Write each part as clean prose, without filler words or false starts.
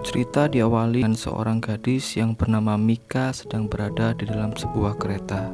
Cerita diawali dengan seorang gadis yang bernama Mika sedang berada di dalam sebuah kereta.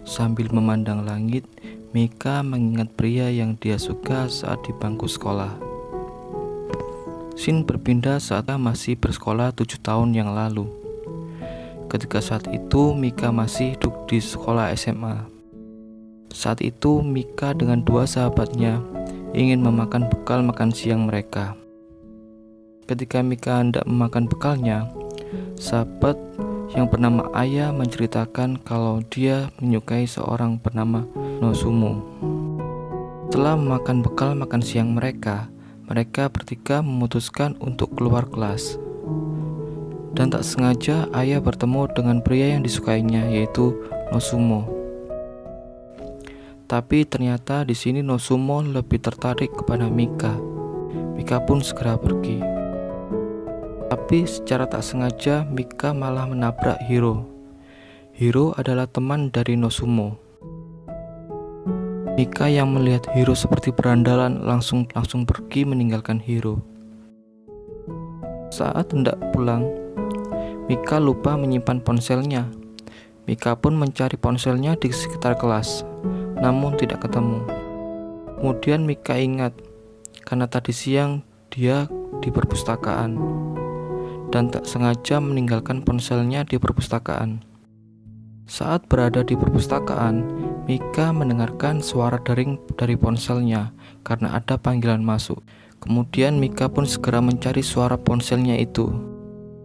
Sambil memandang langit, Mika mengingat pria yang dia suka saat di bangku sekolah. Scene berpindah saat masih bersekolah 7 tahun yang lalu. Ketika saat itu Mika masih duduk di sekolah SMA. Saat itu Mika dengan dua sahabatnya ingin memakan bekal makan siang mereka. Ketika Mika hendak memakan bekalnya, sahabat yang bernama Aya menceritakan kalau dia menyukai seorang bernama Nozumo. Setelah memakan bekal makan siang mereka bertiga memutuskan untuk keluar kelas. Dan tak sengaja Aya bertemu dengan pria yang disukainya, yaitu Nozumo. Tapi ternyata di sini Nozumo lebih tertarik kepada Mika. Mika pun segera pergi. Tapi secara tak sengaja Mika malah menabrak Hiro. Hiro adalah teman dari Nozumo. Mika yang melihat Hiro seperti berandalan langsung pergi meninggalkan Hiro. Saat hendak pulang, Mika lupa menyimpan ponselnya. Mika pun mencari ponselnya di sekitar kelas, namun tidak ketemu. Kemudian Mika ingat karena tadi siang dia di perpustakaan dan tak sengaja meninggalkan ponselnya di perpustakaan. Saat berada di perpustakaan, Mika mendengarkan suara dering dari ponselnya karena ada panggilan masuk. Kemudian Mika pun segera mencari suara ponselnya itu.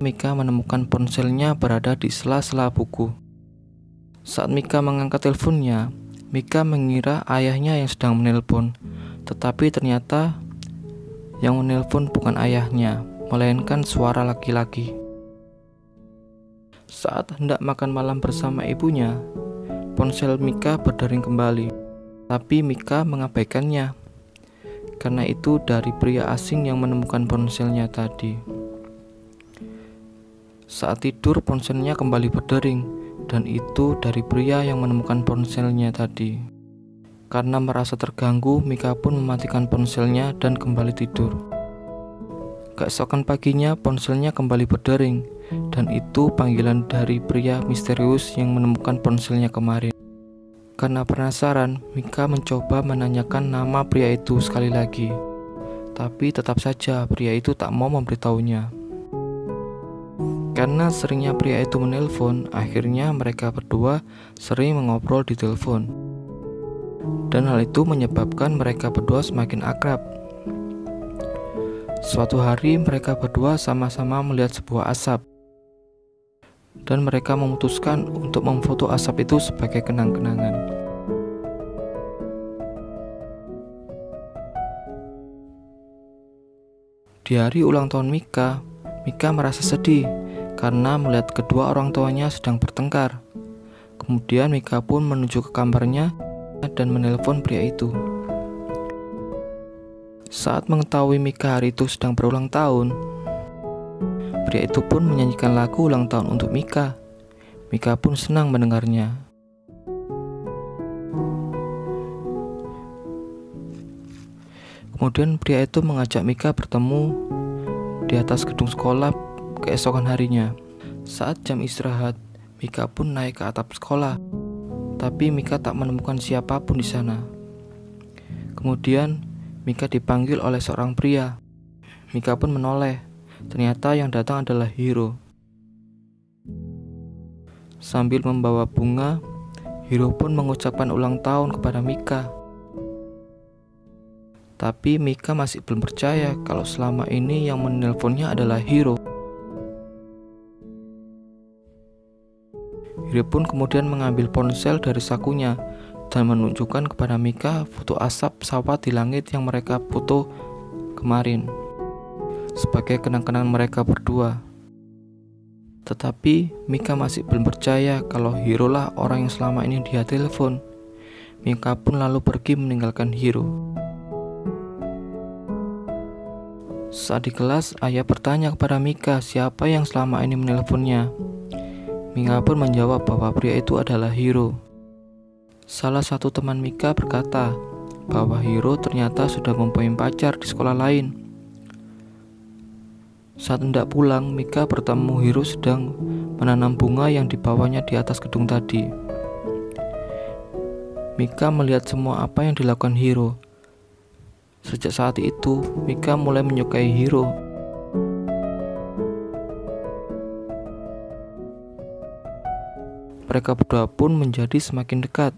Mika menemukan ponselnya berada di sela-sela buku. Saat Mika mengangkat teleponnya, Mika mengira ayahnya yang sedang menelpon, tetapi ternyata yang menelpon bukan ayahnya, melainkan suara laki-laki. Saat hendak makan malam bersama ibunya, ponsel Mika berdering kembali, tapi Mika mengabaikannya. Karena itu dari pria asing yang menemukan ponselnya tadi. Saat tidur ponselnya kembali berdering, dan itu dari pria yang menemukan ponselnya tadi. Karena merasa terganggu, Mika pun mematikan ponselnya dan kembali tidur. Keesokan paginya ponselnya kembali berdering, dan itu panggilan dari pria misterius yang menemukan ponselnya kemarin. Karena penasaran, Mika mencoba menanyakan nama pria itu sekali lagi. Tapi tetap saja pria itu tak mau memberitahunya. Karena seringnya pria itu menelpon, akhirnya mereka berdua sering mengobrol di telepon. Dan hal itu menyebabkan mereka berdua semakin akrab. Suatu hari mereka berdua sama-sama melihat sebuah asap, dan mereka memutuskan untuk memfoto asap itu sebagai kenang-kenangan. Di hari ulang tahun Mika, Mika merasa sedih karena melihat kedua orang tuanya sedang bertengkar. Kemudian Mika pun menuju ke kamarnya dan menelpon pria itu. Saat mengetahui Mika hari itu sedang berulang tahun, pria itu pun menyanyikan lagu ulang tahun untuk Mika. Mika pun senang mendengarnya. Kemudian pria itu mengajak Mika bertemu di atas gedung sekolah keesokan harinya. Saat jam istirahat, Mika pun naik ke atap sekolah, tapi Mika tak menemukan siapapun di sana. Kemudian Mika dipanggil oleh seorang pria. Mika pun menoleh. Ternyata yang datang adalah Hiro. Sambil membawa bunga, Hiro pun mengucapkan ulang tahun kepada Mika. Tapi Mika masih belum percaya kalau selama ini yang menelponnya adalah Hiro. Hiro pun kemudian mengambil ponsel dari sakunya dan menunjukkan kepada Mika foto asap pesawat di langit yang mereka foto kemarin sebagai kenang-kenangan mereka berdua. Tetapi Mika masih belum percaya kalau Hiro lah orang yang selama ini dia telepon. Mika pun lalu pergi meninggalkan Hiro. Saat di kelas, Ayah bertanya kepada Mika siapa yang selama ini menelponnya. Mika pun menjawab bahwa pria itu adalah Hiro. Salah satu teman Mika berkata bahwa Hiro ternyata sudah mempunyai pacar di sekolah lain. Saat hendak pulang, Mika bertemu Hiro sedang menanam bunga yang dibawanya di atas gedung tadi. Mika melihat semua apa yang dilakukan Hiro. Sejak saat itu, Mika mulai menyukai Hiro. Mereka berdua pun menjadi semakin dekat.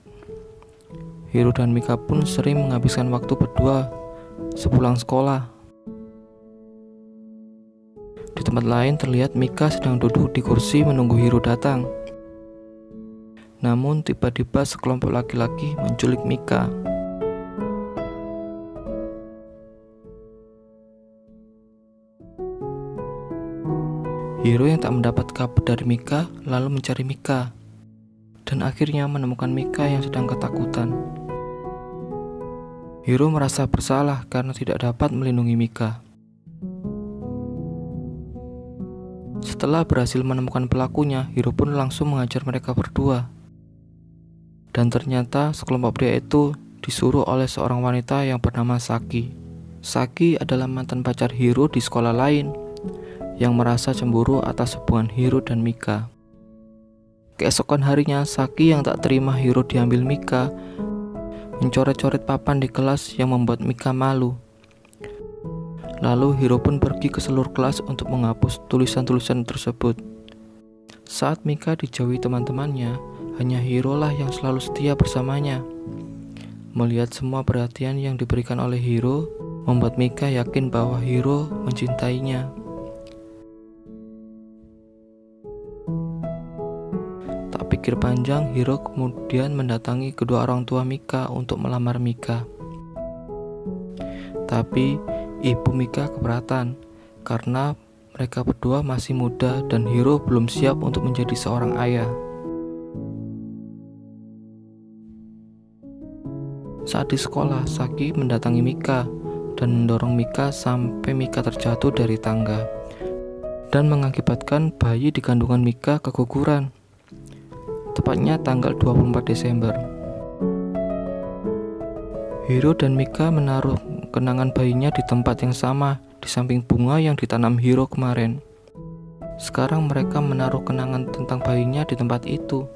Hiro dan Mika pun sering menghabiskan waktu berdua sepulang sekolah. Di tempat lain terlihat Mika sedang duduk di kursi menunggu Hiro datang. Namun tiba-tiba sekelompok laki-laki menculik Mika. Hiro yang tak mendapat kabar dari Mika lalu mencari Mika dan akhirnya menemukan Mika yang sedang ketakutan. Hiro merasa bersalah karena tidak dapat melindungi Mika. Setelah berhasil menemukan pelakunya, Hiro pun langsung mengajar mereka berdua. Dan ternyata sekelompok pria itu disuruh oleh seorang wanita yang bernama Saki. Saki adalah mantan pacar Hiro di sekolah lain yang merasa cemburu atas hubungan Hiro dan Mika. Keesokan harinya, Saki yang tak terima Hiro diambil Mika mencoret-coret papan di kelas yang membuat Mika malu. Lalu Hiro pun pergi ke seluruh kelas untuk menghapus tulisan-tulisan tersebut. Saat Mika dijauhi teman-temannya, hanya Hiro lah yang selalu setia bersamanya. Melihat semua perhatian yang diberikan oleh Hiro, membuat Mika yakin bahwa Hiro mencintainya. Tak pikir panjang, Hiro kemudian mendatangi kedua orang tua Mika untuk melamar Mika. Tapi ibu Mika keberatan karena mereka berdua masih muda dan Hiro belum siap untuk menjadi seorang ayah. Saat di sekolah, Saki mendatangi Mika dan mendorong Mika sampai Mika terjatuh dari tangga dan mengakibatkan bayi di kandungan Mika keguguran. Tepatnya tanggal 24 Desember. Hiro dan Mika menaruh kenangan bayinya di tempat yang sama, di samping bunga yang ditanam Hiro kemarin. Sekarang mereka menaruh kenangan tentang bayinya di tempat itu.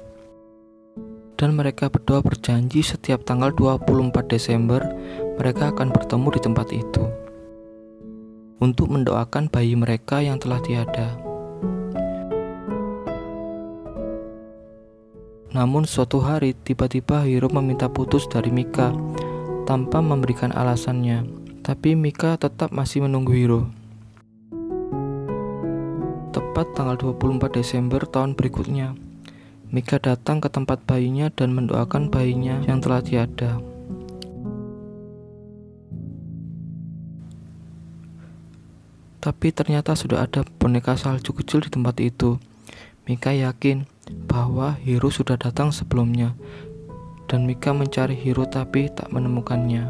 Dan mereka berdua berjanji setiap tanggal 24 Desember mereka akan bertemu di tempat itu untuk mendoakan bayi mereka yang telah tiada. Namun suatu hari tiba-tiba Hiro meminta putus dari Mika tanpa memberikan alasannya. Tapi Mika tetap masih menunggu Hiro. Tepat tanggal 24 Desember tahun berikutnya, Mika datang ke tempat bayinya dan mendoakan bayinya yang telah tiada. Tapi ternyata sudah ada boneka salju kecil di tempat itu. Mika yakin bahwa Hiro sudah datang sebelumnya, dan Mika mencari Hiro tapi tak menemukannya.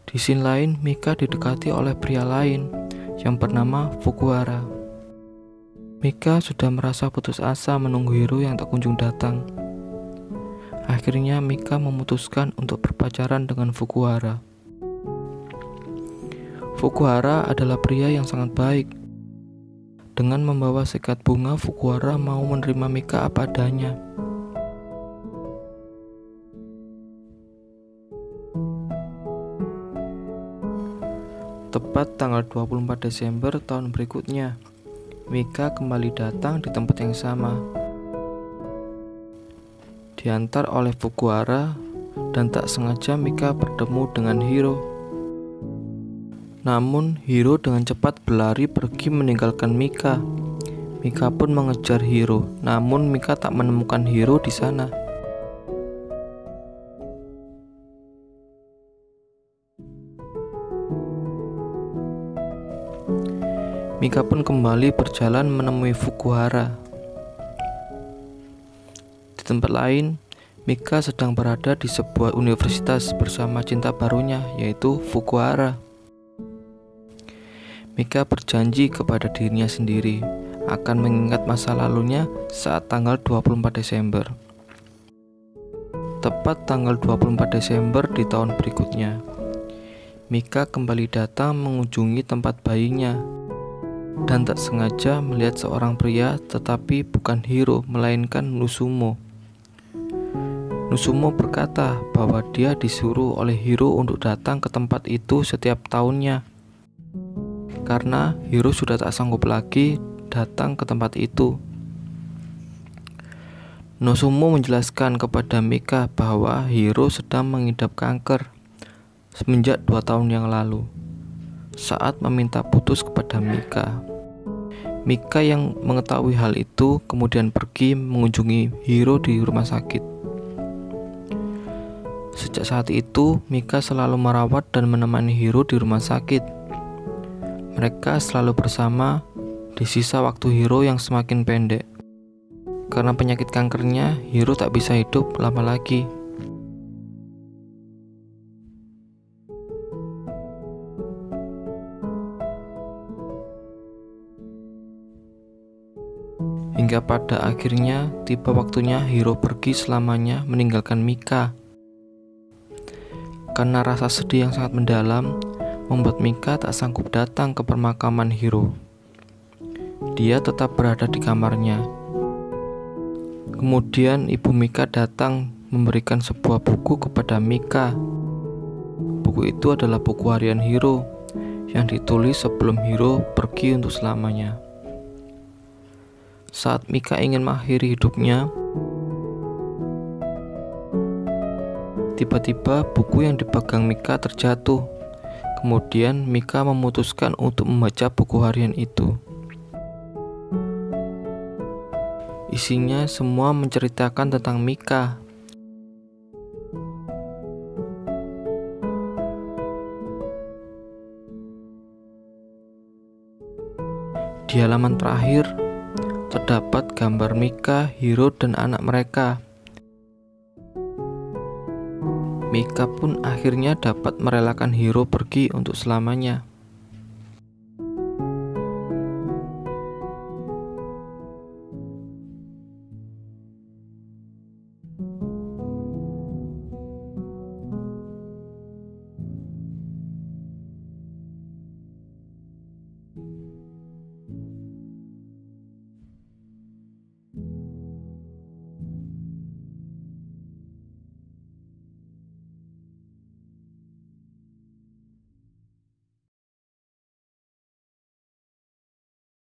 Di scene lain, Mika didekati oleh pria lain yang bernama Fukuhara. Mika sudah merasa putus asa menunggu Hiro yang tak kunjung datang. Akhirnya Mika memutuskan untuk berpacaran dengan Fukuhara. Fukuhara adalah pria yang sangat baik. Dengan membawa sekat bunga, Fukuhara mau menerima Mika apa adanya. Tepat tanggal 24 Desember tahun berikutnya, Mika kembali datang di tempat yang sama. Diantar oleh Fukuhara dan tak sengaja Mika bertemu dengan Hiro. Namun Hiro dengan cepat berlari pergi meninggalkan Mika. Mika pun mengejar Hiro, namun Mika tak menemukan Hiro di sana. Mika pun kembali berjalan menemui Fukuhara. Di tempat lain, Mika sedang berada di sebuah universitas bersama cinta barunya, yaitu Fukuhara. Mika berjanji kepada dirinya sendiri akan mengingat masa lalunya saat tanggal 24 Desember. Tepat tanggal 24 Desember di tahun berikutnya, Mika kembali datang mengunjungi tempat bayinya dan tak sengaja melihat seorang pria, tetapi bukan Hiro melainkan Nozumo. Nozumo berkata bahwa dia disuruh oleh Hiro untuk datang ke tempat itu setiap tahunnya karena Hiro sudah tak sanggup lagi datang ke tempat itu. Nozumo menjelaskan kepada Mika bahwa Hiro sedang mengidap kanker semenjak 2 tahun yang lalu. Saat meminta putus kepada Mika, Mika yang mengetahui hal itu kemudian pergi mengunjungi Hiro di rumah sakit. Sejak saat itu, Mika selalu merawat dan menemani Hiro di rumah sakit. Mereka selalu bersama di sisa waktu Hiro yang semakin pendek. Karena penyakit kankernya, Hiro tak bisa hidup lama lagi. Hingga pada akhirnya tiba waktunya Hiro pergi selamanya meninggalkan Mika. Karena rasa sedih yang sangat mendalam membuat Mika tak sanggup datang ke pemakaman Hiro. Dia tetap berada di kamarnya. Kemudian ibu Mika datang memberikan sebuah buku kepada Mika. Buku itu adalah buku harian Hiro yang ditulis sebelum Hiro pergi untuk selamanya. Saat Mika ingin mengakhiri hidupnya, tiba-tiba buku yang dipegang Mika terjatuh. Kemudian Mika memutuskan untuk membaca buku harian itu. Isinya semua menceritakan tentang Mika. Di halaman terakhir terdapat gambar Mika, Hiro, dan anak mereka. Mika pun akhirnya dapat merelakan Hiro pergi untuk selamanya.